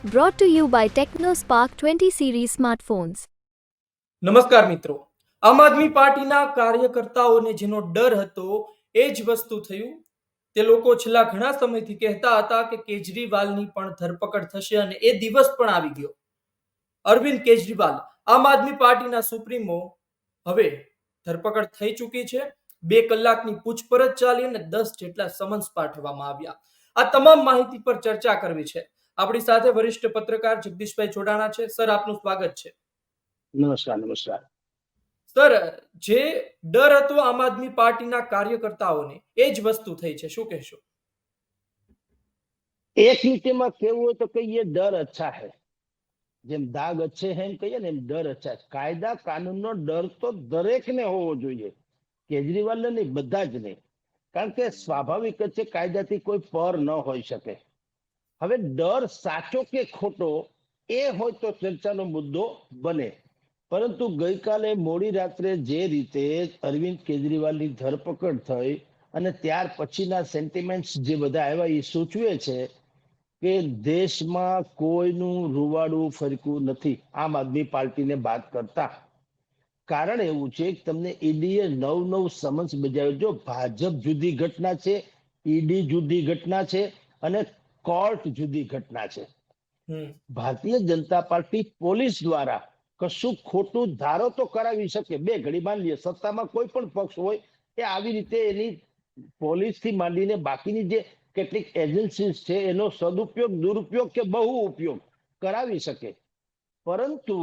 Brought to you by TechnoSpark 20 series smartphones. નમસ્કાર મિત્રો, આમ આદમી પાર્ટીના કાર્યકર્તાઓને જેનો ડર હતો એ જ વસ્તુ થયું. તે લોકો છેલ્લા ઘણા સમયથી કહેતા હતા કે કેજરીવાલની પણ ધરપકડ થશે અને એ દિવસ પણ આવી ગયો. અરવિંદ કેજરીવાલ, આમ આદમી પાર્ટીના સુપ્રીમો, હવે ધરપકડ થઈ ચૂકી છે. 2 કલાકની પૂછપરછ ચાલી અને 10 જેટલા સમન્સ પાઠવવામાં આવ્યા. આ તમામ માહિતી પર ચર્ચા કરવી છે. આપણી સાથે વરિષ્ઠ પત્રકાર જગદીશભાઈ જોડાણા છે. સર, આપનું સ્વાગત છે. નમસ્કાર. સર, જે ડર હતો આમ આદમી પાર્ટીના કાર્યકર્તાઓને એ જ વસ્તુ થઈ છે, શું કહેશો? એક લીટીમાં કેવું હોય તો કહીએ ડર અચ્છા હૈ. જેમ દાગ અચ્છે હૈ એમ કહીએ ને, એમ ડર અચ્છા છે. કાયદા કાનૂનનો ડર તો દરેકને હોવો જોઈએ, કેજરીવાલને નહીં, બધા જ નહીં. કારણ કે સ્વાભાવિક જ છે, કાયદાથી કોઈ પર ન હોઈ શકે. હવે ડર સાચો કે ખોટો એ હોય તો ચર્ચાનો મુદ્દો બને. પરંતુ ગઈકાલે મોડી રાત્રે જે રીતે અરવિંદ કેજરીવાલની ધરપકડ થઈ અને ત્યાર પછીના સેન્ટિમેન્ટ્સ જે બધા આવ્યા એ સૂચવે છે કે દેશમાં કોઈનું રૂવાડું ફરકું નથી આમ આદમી પાર્ટીને બાદ કરતા. કારણ એવું છે કે તમને ઈડીએ 9 સમન્સ બજાવ્યો. જો ભાજપ જુદી ઘટના છે, ઈડી જુદી ઘટના છે અને કોર્ટ જુદી ઘટના છે. ભારતીય જનતા પાર્ટી પોલીસ દ્વારા કશું ખોટું ધારો તો કરાવી શકે. બે ઘડી માની લઈએ, સત્તામાં કોઈ પણ પક્ષ હોય એ આવી રીતે એની પોલીસથી માંડીને બાકીની જે કેટલીક એજન્સીસ છે એનો સદુપયોગ, દુરુપયોગ કે બહુ ઉપયોગ કરાવી શકે. પરંતુ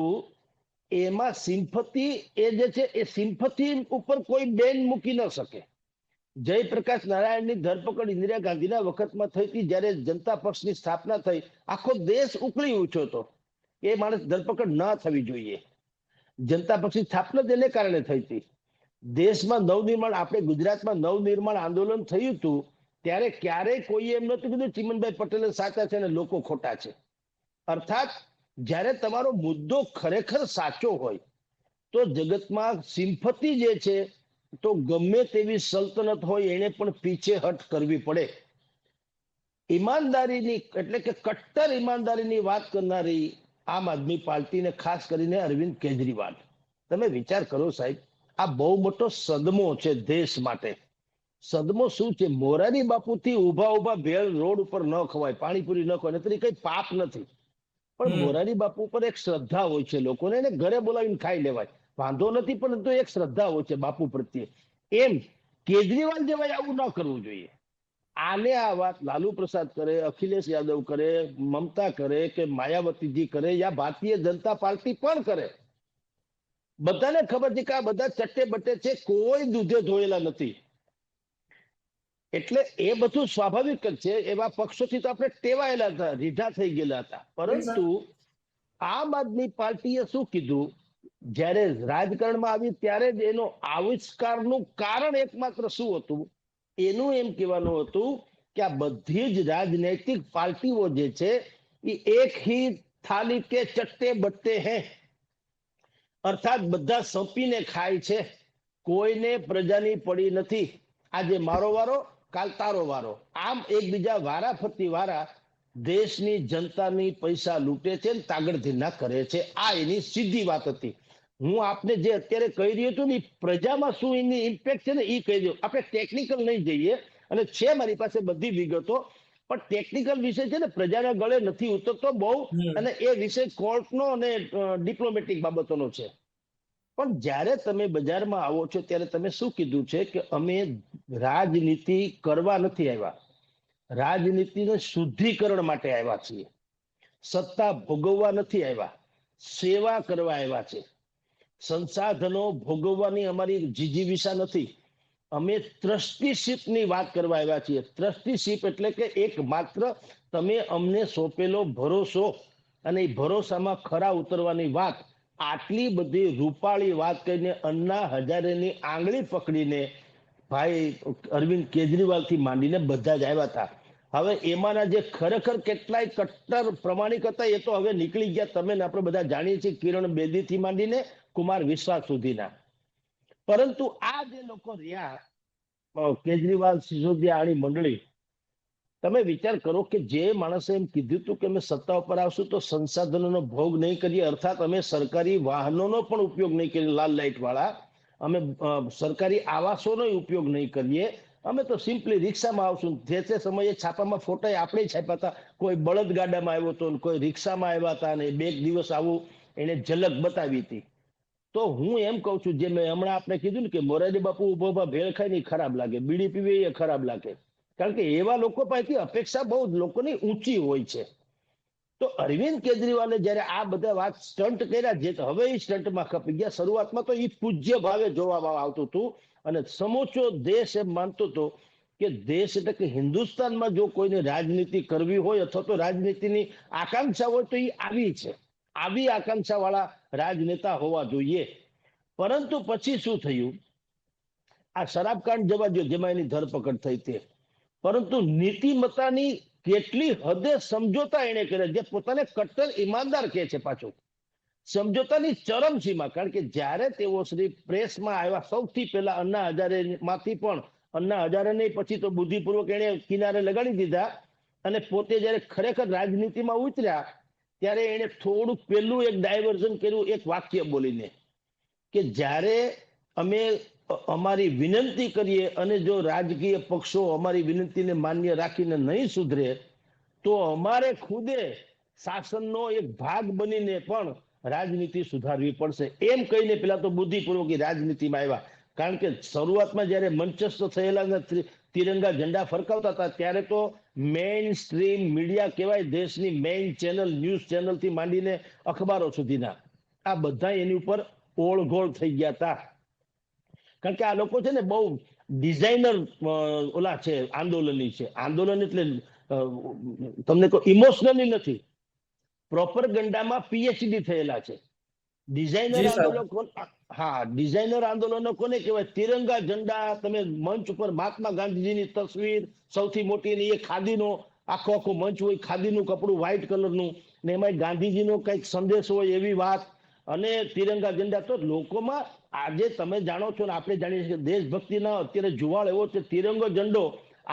એમાં સિમ્પથી એ જે છે એ સિમ્પથી ઉપર કોઈ બેન મૂકી ન શકે. જયપ્રકાશ નારાયણની ધરપકડ ઇન્દિરા ગાંધીના વખતમાં થઈ હતી, જ્યારે જનતા પક્ષની સ્થાપના થઈ, આખો દેશ ઉકળી ઉઠ્યો હતો. એ માણસ ધરપકડ ન થવી જોઈએ. જનતા પક્ષની સ્થાપના જ એને કારણે થઈ હતી. દેશમાં નવનિર્માણ, આપણે ગુજરાતમાં નવનિર્માણ આંદોલન થયું હતું ત્યારે ક્યારેય કોઈએ એમ નતું કીધું ચિમનભાઈ પટેલ સાચા છે અને લોકો ખોટા છે. અર્થાત જ્યારે તમારો મુદ્દો ખરેખર સાચો હોય તો જગતમાં સિમ્પથી જે છે તો ગમે તેવી સલ્તનત હોય એને પણ પીછેહટ કરવી પડે. ઈમાનદારીની એટલે કે કટ્ટર ઈમાનદારીની વાત કરનારી આમ આદમી પાર્ટીને, ખાસ કરીને અરવિંદ કેજરીવાલ, તમે વિચાર કરો સાહેબ, આ બહુ મોટો સદમો છે દેશ માટે. સદમો શું છે? મોરારી બાપુથી ઊભા ભેળ રોડ ઉપર ન ખવાય, પાણીપુરી ન ખવાય, નતર કઈ પાપ નથી. પણ મોરારી બાપુ પર એક શ્રદ્ધા હોય છે લોકોને, એને ઘરે બોલાવીને ખાઈ લેવાય, વાંધો નથી, પરંતુ એક શ્રદ્ધા હોય છે બાપુ પ્રત્યે. એમ કેજરીવાલ જેવાય આવું ન કરવું જોઈએ. આને આ વાત લાલુ પ્રસાદ કરે, અખિલેશ યાદવ કરે, મમતા કરે કે માયાવતીજી કરે યા ભારતીય જનતા પાર્ટી પણ કરે, બધાને ખબર છે કે આ બધા ચટ્ટે બટ્ટે છે, કોઈ દૂધે ધોયેલા નથી. એટલે એ બધું સ્વાભાવિક જ છે. એવા પક્ષોથી તો આપણે ટેવાયેલા હતા, રીઢા થઈ ગયેલા હતા. પરંતુ આમ આદમી પાર્ટીએ શું કીધું? જ્યારે રાજકારણમાં આવી ત્યારે જ એનો આવિષ્કારનું કારણ એકમાત્ર શું હતું? એનું એમ કહેવાનું હતું કે આ બધી જ રાજનૈતિક પાર્ટીઓ જે છે એ એક હી થાલી કે ચટ્ટે બટ્ટે હે. અર્થાત બધા સંપીને ખાય છે, કોઈને પ્રજાની પડી નથી. આજે મારો વારો, કાલ તારો વારો, આમ એકબીજા વારાફરતી વારા દેશની જનતાની પૈસા લૂંટે છે, તાગડધીના કરે છે. આ એની સીધી વાત હતી. હું આપને જે અત્યારે કહી રહ્યો છું ને, પ્રજામાં શું એની ઇમ્પેક્ટ છે ને એ કહી દઉં. આપણે ટેકનિકલ નહીં જઈએ, અને છે મારી પાસે બધી વિગતો, પણ ટેકનિકલ વિષય છે ને પ્રજાના ગળે નથી ઉતરતો બહુ, અને એ વિષય કોર્ટનો અને ડિપ્લોમેટિક બાબતોનો છે. પણ જ્યારે તમે બજારમાં આવો છો ત્યારે તમે શું કીધું છે કે અમે રાજનીતિ કરવા નથી આવ્યા, રાજનીતિનું શુદ્ધિકરણ માટે આવ્યા છીએ. સત્તા ભોગવવા નથી આવ્યા, સેવા કરવા આવ્યા છે. સંસાધનો ભોગવવાની અમારી જીજીવિષા નથી. અમે ટ્રસ્ટીશીપની વાત કરવા આવ્યા છીએ. ટ્રસ્ટીશીપ એટલે કે એક માત્ર તમે અમને સોંપેલો ભરોસો, અને એ ભરોસામાં ખરા ઉતરવાની વાત. આટલી બધી રૂપાળી વાત કરીને અન્ના હજારેની આંગળી પકડીને ભાઈ અરવિંદ કેજરીવાલ થી માંડીને બધા જ આવ્યા હતા. હવે એમાંના જે ખરેખર કેટલાય કટ્ટર પ્રમાણિક હતા એ તો હવે નીકળી ગયા. તમે આપણે બધા જાણીએ છીએ, કિરણ બેદી થી માંડીને કુમાર વિશ્વાસ સુધીના. પરંતુ આ જે લોકો રહ્યા, કેજરીવાલ, સિસોદિયા આની મંડળી, તમે વિચાર કરો કે જે માણસે એમ કીધું હતું કે અમે સત્તા ઉપર આવશું તો સંસાધનોનો ભોગ નહીં કરીએ, અર્થાત અમે સરકારી વાહનોનો પણ ઉપયોગ નહીં કરીએ, લાલ લાઇટ વાળા અમે સરકારી આવાસોનો ઉપયોગ નહીં કરીએ, અમે તો સિમ્પલી રિક્ષામાં આવશું. જે તે સમયે છાપામાં ફોટા આપણે છાપ્યા હતા, કોઈ બળદ ગાડામાં આવ્યો હતો, કોઈ રિક્ષામાં આવ્યા હતા, અને બે દિવસ આવું એને ઝલક બતાવી હતી. તો હું એમ કઉ છું, જે મેં હમણાં આપણે કીધું ને કે મોરારી બાપુ ઉભો ઉભા ભેળ ખાય ને ખરાબ લાગે, બીડી પીવી એ ખરાબ લાગે, કારણ કે એવા લોકો પાસેથી અપેક્ષા બહુ લોકોની ઊંચી હોય છે. તો અરવિંદ કેજરીવાલે જયારે આ બધા વાત સ્ટન્ટ કર્યા, જે હવે એ સ્ટન્ટમાં ખપી ગયા. શરૂઆતમાં તો એ પૂજ્ય ભાવે જોવામાં આવતું હતું અને સમૂચો દેશ એમ માનતો હતો કે દેશ એટલે કે હિન્દુસ્તાનમાં જો કોઈને રાજનીતિ કરવી હોય અથવા તો રાજનીતિની આકાંક્ષા હોય તો એ આવી છે, આવી આકાંક્ષા વાળા રાજનેતા હોવા જોઈએ. પરંતુ પછી શું થયું, આ શરાબકાંડ જવા દો જેમાં એની ધરપકડ થઈ તે, પરંતુ નીતિમત્તાની કેટલી હદે સમજોતા એને કર્યા, જે પોતાને કટ્ટર ઈમાનદાર કહે છે, પાછું સમજોતાની ચરમસીમા. કારણ કે જ્યારે તેઓ શ્રી પ્રેસમાં આવ્યા સૌથી પહેલા અન્ના હજારે માંથી પણ અન્ના હજારે નહીં, પછી તો બુદ્ધિપૂર્વક એને કિનારે લગાડી દીધા અને પોતે જયારે ખરેખર રાજનીતિમાં ઉતર્યા ત્યારે એને થોડુંક પેલું એક ડાયવર્ઝન કર્યું, એક વાક્ય બોલીને કે જ્યારે અમે અમારી વિનંતી કરીએ અને જો રાજકીય પક્ષો અમારી વિનંતીને માન્ય રાખીને નહીં સુધરે તો અમારે ખુદે શાસનનો એક ભાગ બનીને પણ રાજનીતિ સુધારવી પડશે, એમ કહીને પેલા તો બુદ્ધિપૂર્વક રાજનીતિમાં આવ્યા. કારણ કે શરૂઆતમાં જયારે મંચસ્થ થયેલા તિરંગા ઝંડા ફરકાવતા હતા ત્યારે તો મેઇન સ્ટ્રીમ મીડિયા કહેવાય, દેશની મેઇન ચેનલ, ન્યૂઝ ચેનલ થી માંડીને અખબારો સુધીના આ બધા એની ઉપર ઓળઘોળ થઈ ગયા હતા. કારણ કે આ લોકો છે ને બહુ ડિઝાઇનર ઓલા છે, આંદોલની છે. આંદોલન એટલે તમને કહો ઇમોશનલી નથી, પ્રોપર ગંડામાં પીએચડી થયેલા છે. ડિઝાઇનર આંદોલન, હા ડિઝાઇનર આંદોલનો કોને કહેવાય? તિરંગા ઝંડા, તમે મંચ ઉપર મહાત્મા ગાંધીજીની તસવીર સૌથી મોટી ને એ ખાદીનો આખો આખો મંચ હોય, ખાદીનું કપડું વ્હાઈટ કલરનું ને એમાં ગાંધીજીનો કઈક સંદેશ હોય એવી વાત, અને તિરંગા ઝંડા. તો લોકોમાં આજે તમે જાણો છો ને આપણે જાણીએ છીએ દેશભક્તિના અત્યારે જુવાળ એવો છે, તિરંગો ઝંડો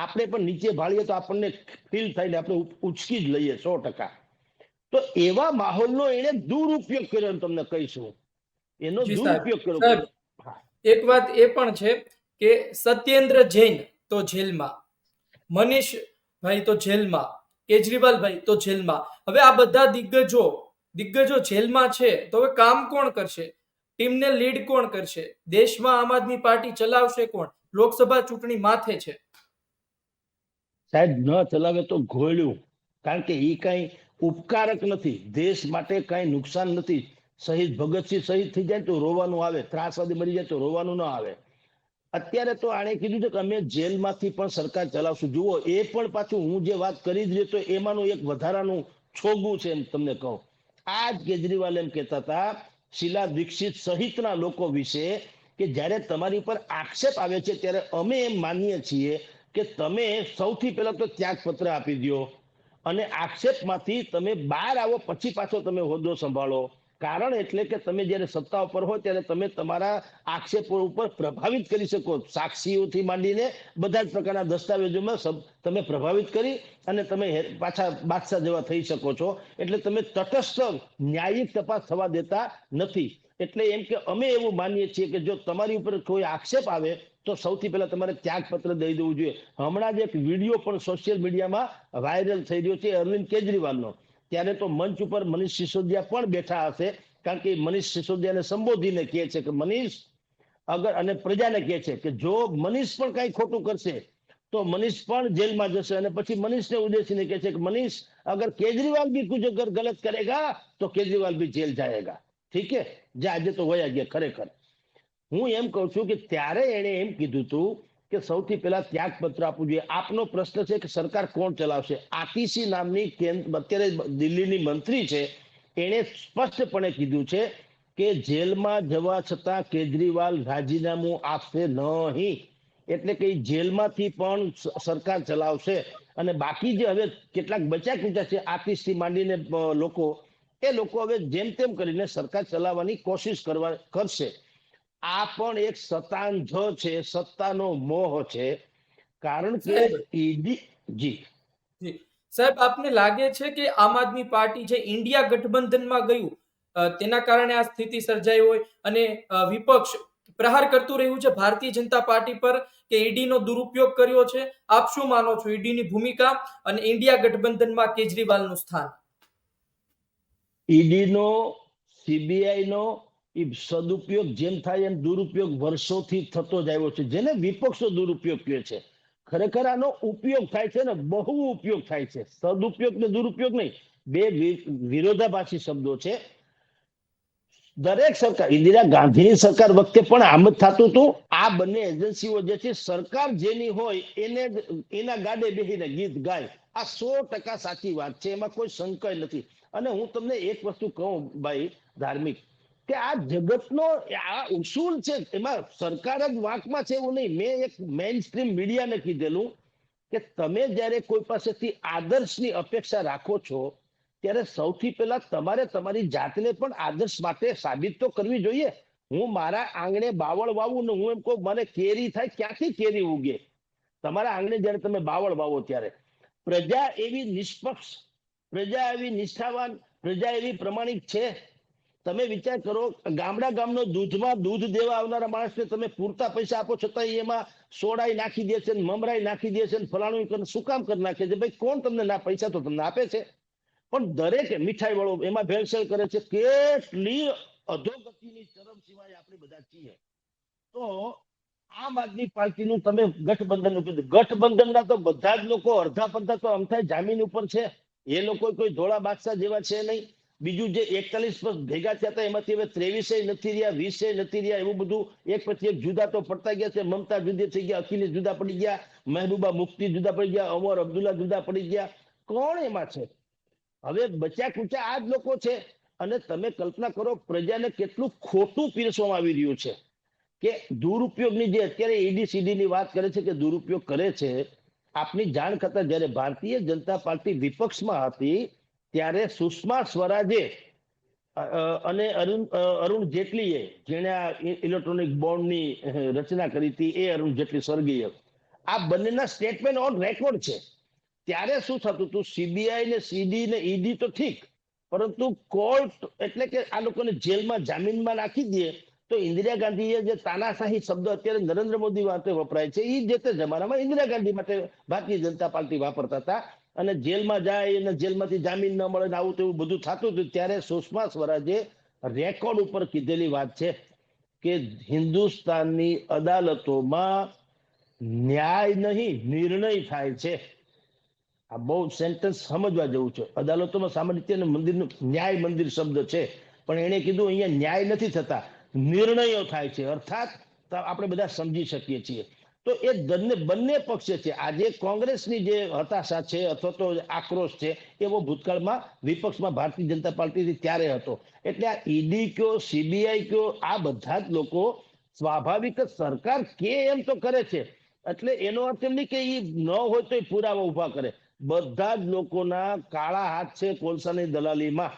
આપણે પણ નીચે ભાળીએ તો આપણને ફીલ થાય ને આપણે ઉચકી જ લઈએ 100%. તો એવા માહોલનો એને દુરુપયોગ કર્યો, તમને કહીશું એનો દુરુપયોગ કર્યો. એક વાત એ પણ છે કે સત્યેન્દ્ર જૈન તો જેલમાં, મનીષ ભાઈ તો જેલમાં, કેજરીવાલ ભાઈ તો જેલમાં. હવે આ બધા દિગ્ગજો જેલમાં છે તો હવે કામ કોણ કરશે? ટીમને લીડ કોણ કરશે? દેશમાં આમ આદમી પાર્ટી ચલાવશે કોણ? લોકસભા ચૂંટણી માથે છે. સાહેબ ન ચલાવે તો ઘોળ્યું, કારણ કે એ કઈ ઉપકારક નથી, દેશ માટે કઈ નુકસાન નથી. શહીદ ભગતસિંહ શહીદ થઈ જાય તો રોવાનું આવે, ત્રાસવાદી મરી જાય તો રોવાનું ના આવે. અત્યારે તો આણે કીધું છે કે અમે જેલમાંથી પણ સરકાર ચલાવશું. જુઓ, એ પણ પાછું હું જે વાત કરી જ રહ્યો તો એમાંનું એક વધારાનું છોગું છે. એમ તમને કહું, આ જ કેજરીવાલ એમ કહેતા હતા શીલા દીક્ષિત સહિતના લોકો વિશે કે જ્યારે તમારી ઉપર આક્ષેપ આવે છે ત્યારે અમે એમ માનીએ છીએ કે તમે સૌથી પહેલા તો ત્યાગપત્ર આપી દો અને આક્ષેપમાંથી તમે બહાર આવો, પછી પાછો તમે હોદ્દો સંભાળો. કારણ એટલે કે તમે જ્યારે સત્તા ઉપર હોય ત્યારે તમે તમારા આક્ષેપો ઉપર પ્રભાવિત કરી શકો, સાક્ષીઓથી માંડીને બધા જ પ્રકારના દસ્તાવેજોમાં તમે પ્રભાવિત કરી અને તમે પાછા બાદશાહ જેવા થઈ શકો છો. એટલે તમે તટસ્થ ન્યાયિક તપાસ થવા દેતા નથી. એટલે એમ કે અમે એવું માનીએ છીએ કે જો તમારી ઉપર કોઈ આક્ષેપ આવે તો સૌથી પહેલા તમારે ત્યાગપત્ર દઈ દેવું જોઈએ. હમણાં જ એક વિડીયો પણ સોશિયલ મીડિયામાં વાયરલ થઈ રહ્યો છે અરવિંદ કેજરીવાલનો. ત્યારે તો મંચ ઉપર મનીષ સિસોદિયા પણ બેઠા હશે, કારણ કે મનીષ સિસોદિયાને સંબોધીને કહે છે કે મનીષ અગર, અને પ્રજાને કહે છે કે જો મનીષ પણ કઈ ખોટું કરશે તો મનીષ પણ જેલમાં જશે. અને પછી મનીષને ઉદ્દેશીને કહે છે કે મનીષ અગર કેજરીવાલ भी कुछ अगर गलत करेगा तो केजरीवाल भी जेल जाएगा. ઠીક है, જે આજે તો વયા ગયા. ખરેખર હું એમ કહું છું કે ત્યારે એને એમ કીધું હતું કે સૌથી પહેલા ત્યાગપત્ર આપવું જોઈએ. આપનો પ્રશ્ન છે કે સરકાર કોણ ચલાવશે? આતિશી નામની અત્યારે દિલ્હીની મંત્રી છે, એને સ્પષ્ટપણે કીધું છે કે જેલમાં જવા છતાં કેજરીવાલ રાજીનામું આપશે નહીં. એટલે કે જેલમાંથી પણ સરકાર ચલાવશે. અને બાકી જે હવે કેટલાક બચ્યા કૂચ્યા છે આતિશથી માંડીને લોકો, એ લોકો હવે જેમ તેમ કરીને સરકાર ચલાવવાની કોશિશ કરશે. આ પણ એક સતાંધ છે, સત્તાનો મોહ છે. કારણ કે ઈડી જી જી સાહેબ, આપને લાગે છે કે આમ આદમી પાર્ટી જે ઇન્ડિયા ગઠબંધનમાં ગયું તેના કારણે આ સ્થિતિ સર્જાઈ હોય અને વિપક્ષ પ્રહાર કરતું રહ્યું છે ભારતીય જનતા પાર્ટી પર કે ઈડી નો દુરુપયોગ કર્યો છે? આપ શું માનો છો, ઈડી ની ભૂમિકા અને ઇન્ડિયા ગઠબંધનમાં કેજરીવાલનું સ્થાન? ઈડી નો, સીબીઆઈ નો સદુપયોગ જેમ થાય એમ દુરુપયોગ વર્ષોથી થતો જ આવ્યો છે, જેને વિપક્ષો દુરુપયોગ કહે છે. ખરેખર આનો ઉપયોગ થાય છે ને, બહુ ઉપયોગ થાય છે. સદુપયોગ ને દુરુપયોગ નહીં, બે વિરોધાભાસી શબ્દો છે. દરેક સરકાર, ઇન્દિરા ગાંધીની સરકાર વખતે પણ આમ જ થતું હતું. આ બંને એજન્સીઓ જે છે, સરકાર જેની હોય એને એના ગાડે બેસીને ગીત ગાય. આ 100% સાચી વાત છે, એમાં કોઈ શંકા નથી. અને હું તમને એક વસ્તુ કહું ભાઈ ધાર્મિક, કે આ જગતનો આ ઉસૂલ છે, એમાં સરકાર જ વાંકમાં છે એવું નહીં. મેં એક મેઇન સ્ટ્રીમ મીડિયાને કીધેલું કે તમે જ્યારે કોઈ પાસેથી આદર્શની અપેક્ષા રાખો છો, ત્યારે સૌથી પહેલા તમારે તમારી જાતને પણ આદર્શ માટે સાબિત તો કરવી જોઈએ. હું મારા આંગણે બાવળ વાવું ને હું એમ કહું મને કેરી થાય, ક્યાંથી કેરી ઉગે? તમારા આંગણે જયારે તમે બાવળ વાવો ત્યારે પ્રજા એવી નિષ્પક્ષ, પ્રજા એવી નિષ્ઠાવાન, પ્રજા એવી પ્રમાણિક છે? તમે વિચાર કરો, ગામનો દૂધમાં દૂધ દેવા આવનારા માણસને તમે પૂરતા પૈસા આપો છતાં એમાં સોડાઈ નાખી દે છે, મમરાઈ નાખી દે છે, ફલાણું શું કામ કરી નાખે છે? ભાઈ કોણ તમને ના પૈસા તો તમને આપે છે, પણ દરેક મીઠાઈ વાળો એમાં ભેળસેળ કરે છે. કેટલી અધોગતિની ચરમ સિવાય આપણે બધા છીએ. તો આમ આદમી પાર્ટીનું તમે ગઠબંધનનું કીધું, ગઠબંધનના તો બધા જ લોકો અડધા પડધા તો અમથાય જામીન ઉપર છે. એ લોકો કોઈ ધોળા બાદશાહ જેવા છે નહીં. બીજું જે 41 ભેગા થયા હતા એમાંથી હવે 23 નથી રહ્યા, 20 નથી રહ્યા. એવું બધું એક પછી એક જુદા તો પડતા ગયા છે. મમતા જુદી થઈ ગયા, અખિલેશ જુદા પડી ગયા, મહેબૂબા મુફ્તી જુદા પડી ગયા, અમર અબ્દુલ્લા જુદા પડી ગયા. કોણ એમાં છે? હવે બચ્યા કુચા આ જ લોકો છે. અને તમે કલ્પના કરો પ્રજાને કેટલું ખોટું પીરસવામાં આવી રહ્યું છે, કે દુરુપયોગની જે અત્યારે ઈડી સીડી ની વાત કરે છે કે દુરુપયોગ કરે છે. આપની જાણ કરતા જ્યારે ભારતીય જનતા પાર્ટી વિપક્ષમાં હતી ત્યારે સુષ્મા સ્વરાજે અને અરુણ જેટલીએ, જેણે આ ઇલેક્ટ્રોનિક બોન્ડની રચના કરી હતી, એ અરુણ જેટલી સ્વર્ગીય, આ બંનેના સ્ટેટમેન્ટ ઓન રેકોર્ડ છે. ત્યારે શું થતું હતું, સીબીઆઈ ને સીડી ને ઈડી તો ઠીક, પરંતુ કોર્ટ એટલે કે આ લોકોને જેલમાં જામીનમાં નાખી દે તો ઇન્દિરા ગાંધીએ જે તાનાશાહી શબ્દ અત્યારે નરેન્દ્ર મોદી માટે વપરાય છે, એ જે તે જમાનામાં ઇન્દિરા ગાંધી માટે ભારતીય જનતા પાર્ટી વાપરતા હતા. અને જેલમાં જાય અને જેલમાંથી જામીન ન મળે ને આવું તેવું બધું થતું હતું. ત્યારે સુષ્મા સ્વરાજે રેકોર્ડ ઉપર કીધેલી વાત છે કે હિન્દુસ્તાનની અદાલતોમાં ન્યાય નહીં નિર્ણય થાય છે. આ બહુ સેન્ટેન્સ સમજવા જેવું છે. અદાલતોમાં સામાન્ય રીતે મંદિરનું ન્યાય મંદિર શબ્દ છે, પણ એને કીધું અહીંયા ન્યાય નથી થતા, નિર્ણયો થાય છે. અર્થાત આપણે બધા સમજી શકીએ છીએ. તો એ બંને પક્ષે છે. આજે કોંગ્રેસની જે હતાશા છે અથવા તો આક્રોશ છે, એવો ભૂતકાળમાં વિપક્ષમાં ભારતીય જનતા પાર્ટી ત્યારે હતો. એટલે આ ઈડી કયો, સીબીઆઈ કયો, આ બધા જ લોકો સ્વાભાવિક સરકાર કે એમ તો કરે છે. એટલે એનો અર્થ એમ નહીં કે એ ન હોય તો પુરાવા ઉભા કરે. બધા જ લોકોના કાળા હાથ છે કોલસાની દલાલીમાં.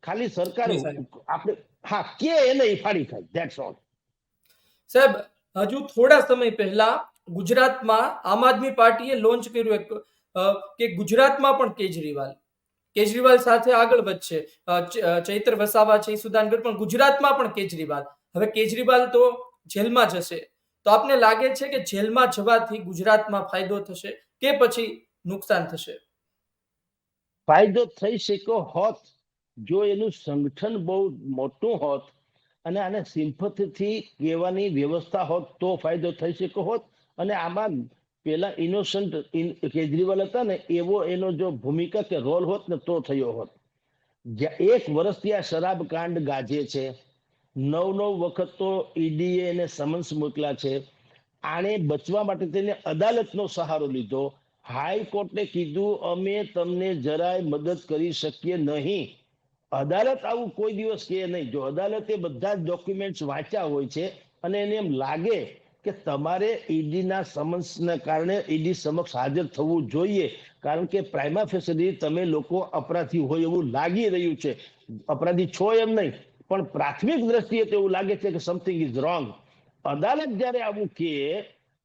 ખાલી સરકાર આપણે હા કે એને ફાડી ખાય, ધેટ્સ ઓલ. સાહેબ, હજુ થોડા સમય પહેલા ગુજરાતમાં આમ આદમી પાર્ટીએ લોન્ચ કર્યું કે ગુજરાતમાં પણ કેજરીવાલ સાથે આગળ વધશે. ચૈત્ર વસાવા છે, સુદાનગઢ, પણ ગુજરાતમાં પણ કેજરીવાલ. હવે કેજરીવાલ તો જેલમાં જશે, તો આપને લાગે છે કે જેલમાં જવાથી ગુજરાતમાં ફાયદો થશે કે પછી નુકસાન થશે? ફાયદો થઈ શક્યો હોત જો એનું સંગઠન બહુ મોટું હોત અને આને સિમ્પથીથી કહેવાની વ્યવસ્થા હોત તો ફાયદો થઈ શક્યો હોત. અને આમાં પેલા ઇનોસન્ટ કેજરીવાલ હતા ને, એવો એનો જો ભૂમિકા કે રોલ હોત ને તો થયો હોત. 1 વર્ષથી આ શરાબ કાંડ ગાજે છે. 9 વખત તો ઈડીએ એને સમન્સ મોકલ્યા છે. આને બચવા માટે તેને અદાલતનો સહારો લીધો. હાઈકોર્ટે કીધું અમે તમને જરાય મદદ કરી શકીએ નહીં. અદાલત આવું કોઈ દિવસ કહે નહીં. જો અદાલતે બધા જ ડોક્યુમેન્ટ્સ વાંચ્યા હોય છે અને એને એમ લાગે કે તમારે ઈડીના સમન્સને કારણે ઈડી સમક્ષ હાજર થવું જોઈએ, કારણ કે પ્રાઇમા ફેસલી તમે લોકો અપરાધી હોય એવું લાગી રહ્યું છે. અપરાધી છો એમ નહીં, પણ પ્રાથમિક દ્રષ્ટિએ તો એવું લાગે છે કે સમથિંગ ઇઝ રોંગ. અદાલત જ્યારે આવું કહે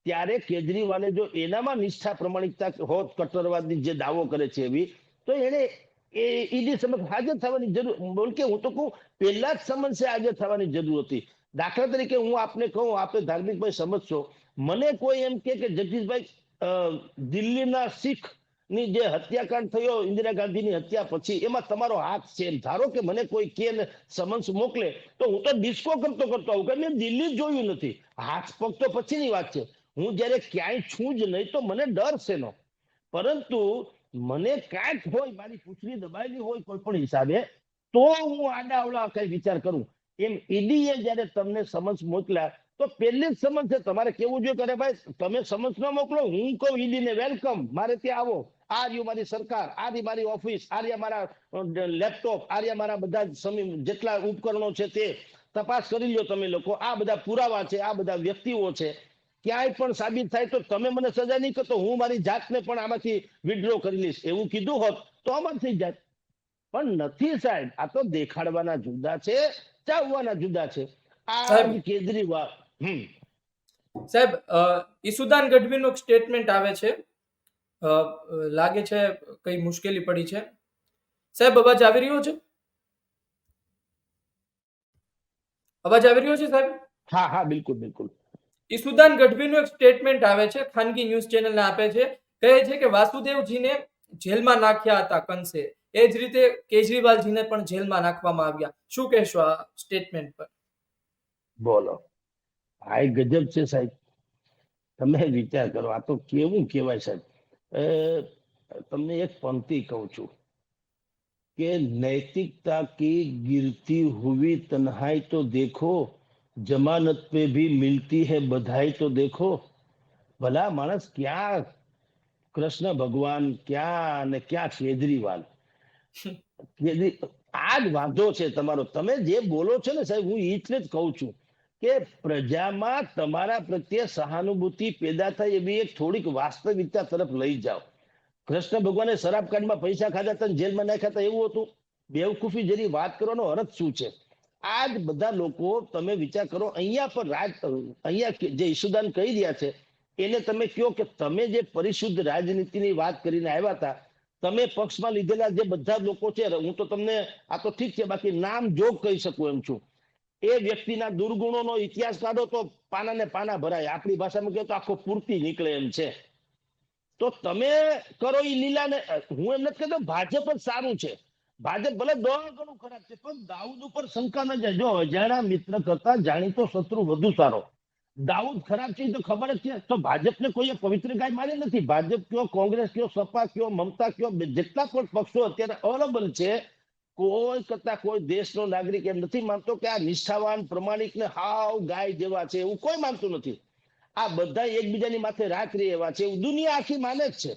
ત્યારે કેજરીવાલે જો એનામાં નિષ્ઠા પ્રમાણિકતા હોત, કટ્ટરવાદની જે દાવો કરે છે એવી, તો એને ઈડી સમક્ષ હાજર થવાની જરૂર, બોલ કે હું તો કહું પહેલા જ સમન્સે હાજર થવાની જરૂર હતી. દાખલા તરીકે હું આપને કહું, આપણે ધાર્મિકભાઈ સમજશો, મને કોઈ એમ કે જગદીશભાઈ દિલ્હીના શીખ ની જે હત્યાકાંડ થયો ઇન્દિરા ગાંધીની હત્યા પછી, એમાં તમારો હાથ છે, ધારો કે મને કોઈ કે સમન્સ મોકલે તો હું તો ડિસ્કો કરતો આવું કે મેં દિલ્હી જોયું નથી. હાથ પગ તો પછીની વાત છે, હું જયારે ક્યાંય છું જ નહીં તો મને ડર છે નો. પરંતુ મને કાંઈક હોય, મારી પૂછડી દબાયેલી હોય કોઈ પણ હિસાબે, તો હું આડા અવળા કઈ વિચાર કરું. એમ ઈડીએ જયારે તમને સમન્સ મોકલ્યા તો પહેલી જ સમન્સ છે, તમારે કેવું જોઈએ કે ભાઈ તમે સમન્સ ન મોકલો, હું કહું ઈડીને વેલકમ, મારે ત્યાં આવો, આ રહ્યું મારી સરકાર, આ રહી મારી ઓફિસ, આ રહ્યા મારા લેપટોપ, આ રહ્યા મારા બધા જેટલા ઉપકરણો છે તે તપાસ કરી લ્યો તમે લોકો, આ બધા પુરાવા છે, આ બધા વ્યક્તિઓ છે, ક્યાંય પણ સાબિત થાય તો તમે મને સજા નહીં કરતો, હું મારી જાતને પણ આમાંથી વિડ્રો કરી લઈશ, એવું કીધું હોત તો અમર થઈ જાય. પણ નથી સાહેબ, આ તો દેખાડવાના જુદા છે, ચાવવાના જુદા છે. આ કેજરીવાલ સાહેબ, ઈસુદાન ગઢવીનું એક સ્ટેટમેન્ટ આવે છે, લાગે છે કઈ મુશ્કેલી પડી છે. સાહેબ અવાજ આવી રહ્યો છે? અવાજ આવી રહ્યો છે સાહેબ? હા હા, બિલકુલ બિલકુલ. ઈસુદાન ગઢવીનું એક સ્ટેટમેન્ટ આવે છે, ખાનગી ન્યૂઝ ચેનલને આપે છે, કહે છે કે વાસુદેવજીને જેલમાં નાખ્યા હતા કંસે, એ જ રીતે કેજરીવાલજીને પણ જેલમાં નાખવામાં આવ્યા. શું કહેશો આ સ્ટેટમેન્ટ પર? બોલો, આ ગજબ છે સાહેબ. તમે વિચાર કરો, આ તો કેવું કહેવાય સાહેબ. તમને એક પંક્તિ કહું છું કે नैतिकता की गिरती हुई तन्हाई तो देखो, जमानत पे भी मिलती है बधाई तो देखो. ભલા માણસ, ક્યાં કૃષ્ણ ભગવાન, ક્યાં ને ક્યાં કેજરીવાલ. આ જ વાંધો છે તમારો. તમે જે બોલો છો ને સાહેબ, હું એટલે જ કહું છું કે પ્રજામાં તમારા પ્રત્યે સહાનુભૂતિ પેદા થાય એવી એક થોડીક વાસ્તવિકતા તરફ લઈ જાઓ. કૃષ્ણ ભગવાને શરાબકાંડમાં પૈસા ખાધા હતા, જેલમાં નાખ્યા હતા, એવું હતું? બેવકૂફી જેવી વાત કરવાનો અર્થ શું છે? આ જ બધા લોકો, તમે વિચાર કરો, અહીંયા પર અહીંયા જે ઈશુદાન કહી રહ્યા છે એને તમે કહો કે તમે જે પરિશુદ્ધ રાજનીતિની વાત કરીને આવ્યા હતા, તમે પક્ષમાં લીધેલા જે બધા લોકો છે, હું તો તમને આ તો ઠીક છે, બાકી નામ જોગ કહી શકું એમ છું, એ વ્યક્તિના દુર્ગુણોનો ઇતિહાસ કાઢો તો પાના ને પાના ભરાય. આપણી ભાષામાં કહે તો આખો પૂર્તિ નીકળે એમ છે. તો તમે કરો એ લીલાને. હું એમ નથી કહેતો ભાજપ જ સારું છે, ભાજપ ભલે 10 ગણું ખરાબ છે, પણ દાઉદ ઉપર શંકા ન જાય. જો અજાણા મિત્ર કરતા જાણીતો શત્રુ વધુ સારો. દાઉદ ખરાબ છે તો ખબર જ છે. તો ભાજપને કોઈએ પવિત્ર ગાય મારી નથી. ભાજપ કયો, કોંગ્રેસ કયો, સપા કયો, મમતા કયો, જેટલા પણ પક્ષો અત્યારે અવેલેબલ છે, કોઈ કરતા કોઈ દેશનો નાગરિક એમ નથી માનતો કે આ નિષ્ઠાવાન, પ્રમાણિક ને હાવ ગાય જેવા છે, એવું કોઈ માનતું નથી. આ બધા એકબીજાની માથે રાખરી એવા છે, એવું દુનિયા આખી માને જ છે.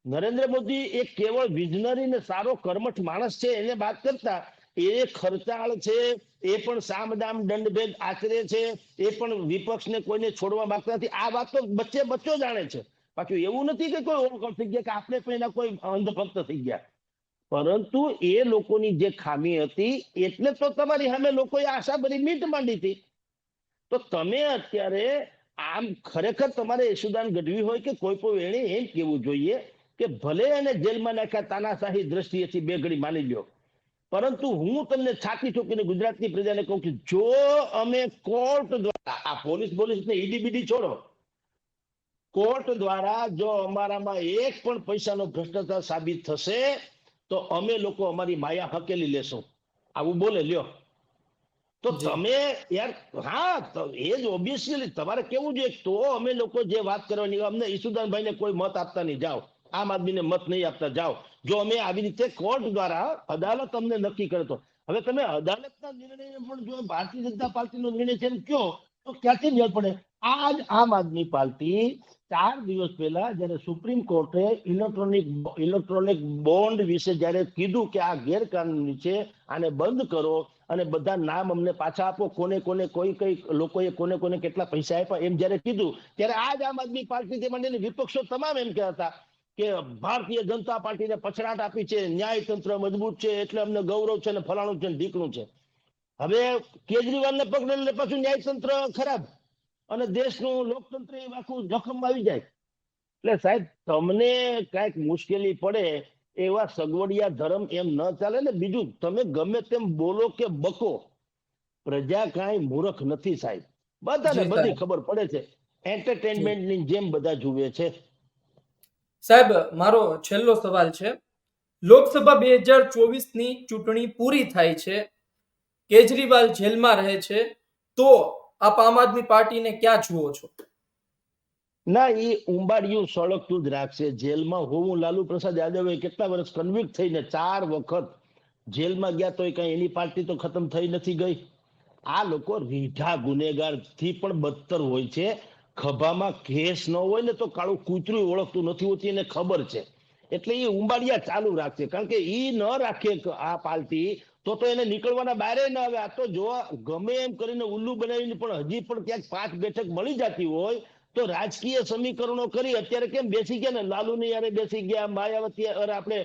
નરેન્દ્ર મોદી એક કેવળ વિઝનરી ને સારો કર્મઠ માણસ છે, એને વાત કરતા એ ખર્ચાળ છે, એ પણ સામદામ દંડભેદ આચરે છે, એ પણ વિપક્ષને કોઈને છોડવા માંગતા નથી. આ વાત તો બચ્ચો જાણે છે. પાછું એવું નથી કે કોઈ ઓળખ થઈ ગયા કે આપણે પણ એના કોઈ અંધભક્ત થઈ ગયા. પરંતુ એ લોકોની જે ખામી હતી એટલે તો તમારી સામે લોકોએ આશા ભરી મીટ માંડી હતી. તો તમે અત્યારે આમ ખરેખર તમારે યશુદાન ગઢવી હોય કે કોઈ પણ એને એમ કેવું જોઈએ કે ભલે એને જેલમાં નાખ્યા તાનાશાહી દ્રષ્ટિએથી બે ઘડી માની લ્યો, પરંતુ હું તમને છાતી ઠોકીને ગુજરાતની પ્રજાને કહું કે જો અમે કોર્ટ દ્વારા, આ પોલીસ ને ઈડી બીડી છોડો, કોર્ટ દ્વારા જો અમારામાં એક પણ પૈસાનો ભ્રષ્ટાચાર સાબિત થશે તો અમે લોકો અમારી માયા હકેલી લેશું. આવું બોલે લ્યો. તો તમે યાર, હા, તો એ જ ઓબ્વિયસલી તમારે કેવું જોઈએ. તો અમે લોકો જે વાત કરવાની, અમને ઈસુદાનભાઈને કોઈ મત આપતા નહીં જાઓ, આમ આદમીને મત નહીં આપતા જાઓ. જો અમે આવી રીતે કોર્ટ દ્વારા, અદાલત અમને નક્કી કરે તો. હવે તમે અદાલતના નિર્ણય પણ જો ભારતીય જનતા પાર્ટીનો નિર્ણય છે એમ કયો તો ક્યાંથી મેળ પડે? આ જ આમ આદમી પાર્ટી 4 દિવસ પહેલા જયારે સુપ્રીમ કોર્ટે ઇલેક્ટ્રોનિક બોન્ડ વિશે જયારે કીધું કે આ ગેરકાનૂની છે, આને બંધ કરો અને બધા નામ અમને પાછા આપો, કોને કોને કઈ લોકોએ કોને કેટલા પૈસા આપ્યા, એમ જયારે કીધું ત્યારે આ જ આમ આદમી પાર્ટી તે માંડીને વિપક્ષો તમામ એમ કહેતા હતા કે ભારતીય જનતા પાર્ટીને પછડાટ આપી છે, ન્યાયતંત્ર મજબૂત છે એટલે અમને ગૌરવ છે ને ફલાણું છે ને ઢીકણું છે. હવે કેજરીવાલને પકડેલું પાછું ન્યાયતંત્ર ખરાબ. અને દેશનું લોકતંત્ર એ આખું જોખમમાં આવી જાય. એટલે સાહેબ તમને કઈક મુશ્કેલી પડે એવા સગવડિયા ધર્મ એમ ન ચાલે ને. બીજું તમે ગમે તેમ બોલો કે બકો, પ્રજા કાંઈ મૂર્ખ નથી સાહેબ, બધાને જી બધી સાહેબ. ખબર પડે છે. એન્ટરટેનમેન્ટ ની જેમ બધા જુએ છે. સાહેબ મારો છેલ્લો સવાલ છે, લોકસભા 2024 ની ચૂંટણી પૂરી થાય છે, કેજરીવાલ જેલમાં રહે છે, તો આપ આમ આદમી પાર્ટીને ક્યાં જુઓ છો? ના, એ ઉંબાડિયું સળગતું જ રાખશે. જેલમાં હોવું, લાલુ પ્રસાદ યાદવે કેટલા વર્ષ કન્વિક્ટ થઈને 4 વખત જેલમાં ગયા તો કઈ એની પાર્ટી તો ખતમ થઈ નથી ગઈ. આ લોકો રીઢા ગુનેગાર થી પણ બદતર હોય છે. ખભામાં કેસ ન હોય ને તો કાળું કૂતરું ઓળખતું નથી હોતી, એને ખબર છે. એટલે એ ઉંબાડિયા ચાલુ રાખશે, કારણ કે એ ન રાખે આ પાર્ટી તો એને નીકળવાના બારે ન આવે. આ તો જો ગમે એમ કરીને ઉલ્લુ બનાવીને પણ હજી પણ ક્યાંક 5 બેઠક મળી જતી હોય તો રાજકીય સમીકરણો કરી અત્યારે કેમ બેસી ગયા ને, લાલુ ની યારે બેસી ગયા, માયાવતી આપણે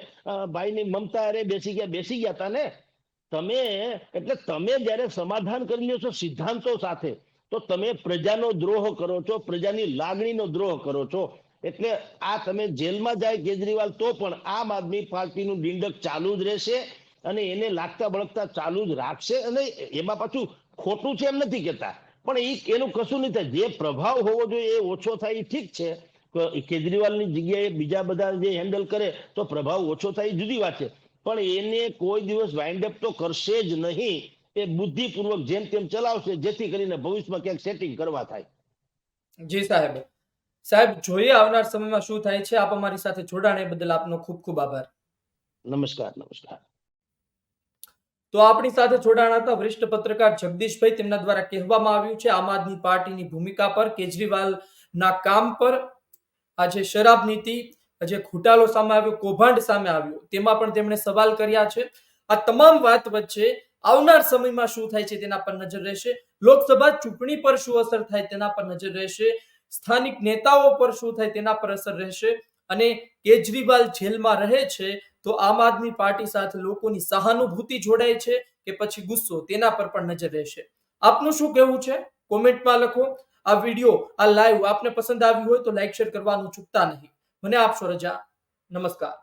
ભાઈની મમતા યારે બેસી ગયા તા ને. તમે એટલે તમે જયારે સમાધાન કરી લ્યો છો સિદ્ધાંતો સાથે, તો તમે પ્રજાનો દ્રોહ કરો છો, પ્રજાની લાગણીનો દ્રોહ કરો છો. એટલે આ તમે જેલમાં જાય કેજરીવાલ તો પણ આમ આદમી પાર્ટીનું ડીંડક ચાલુ જ રહેશે અને એને લાગતા બળકતા ચાલુ જ રાખશે. અને એમાં પાછું ખોટું છે એમ નથી કેતા, પણ એનું કશું નહીં થાય. જે પ્રભાવ હોવો જોઈએ એ ઓછો થાય એ ઠીક છે. કેજરીવાલની જગ્યાએ બીજા બધા જે હેન્ડલ કરે તો પ્રભાવ ઓછો થાય એ જુદી વાત છે, પણ એને કોઈ દિવસ વાઇન્ડ અપ તો કરશે જ નહીં. એ બુદ્ધિપૂર્વક જેમ તેમ ચલાવશે, જેથી કરીને ભવિષ્યમાં ક્યાંક સેટિંગ કરવા થાય. જી સાહેબ. સાહેબ જોઈએ આવનાર સમયમાં શું થાય છે. આપ અમારી સાથે જોડાણ એ બદલ આપનો ખૂબ ખૂબ આભાર. નમસ્કાર. નમસ્કાર. તો આપણી સાથે જોડાણા હતા વરિષ્ઠ પત્રકાર જગદીશભાઈ. તેમના દ્વારા કહેવામાં આવ્યું છે આમ આદમી પાર્ટીની ભૂમિકા પર, કેજરીવાલના કામ પર, આ જે શરાબ નીતિ, જે ઘોટાલો સામે આવ્યો, કૌભાંડ સામે આવ્યો, તેમાં પણ તેમણે સવાલ કર્યા છે. આ તમામ વાત વચ્ચે આવનાર સમયમાં શું થાય છે તેના પર નજર રહેશે. લોકસભા ચૂંટણી પર શું અસર થાય તેના પર નજર રહેશે. સ્થાનિક નેતાઓ પર શું થાય તેના પર અસર રહેશે. અને કેજરીવાલ જેલમાં રહે છે તો આમ આદમી પાર્ટી સાથે લોકોની સહાનુભૂતિ જોડાય છે કે પછી ગુસ્સો, તેના પર પણ નજર રહેશે. આપનું શું કહેવું છે કોમેન્ટમાં લખો. આ વિડીયો, આ લાઈવ આપને પસંદ આવ્યું હોય તો લાઈક શેર કરવાનું ચૂકતા નહીં. મને આપશો રજા. નમસ્કાર.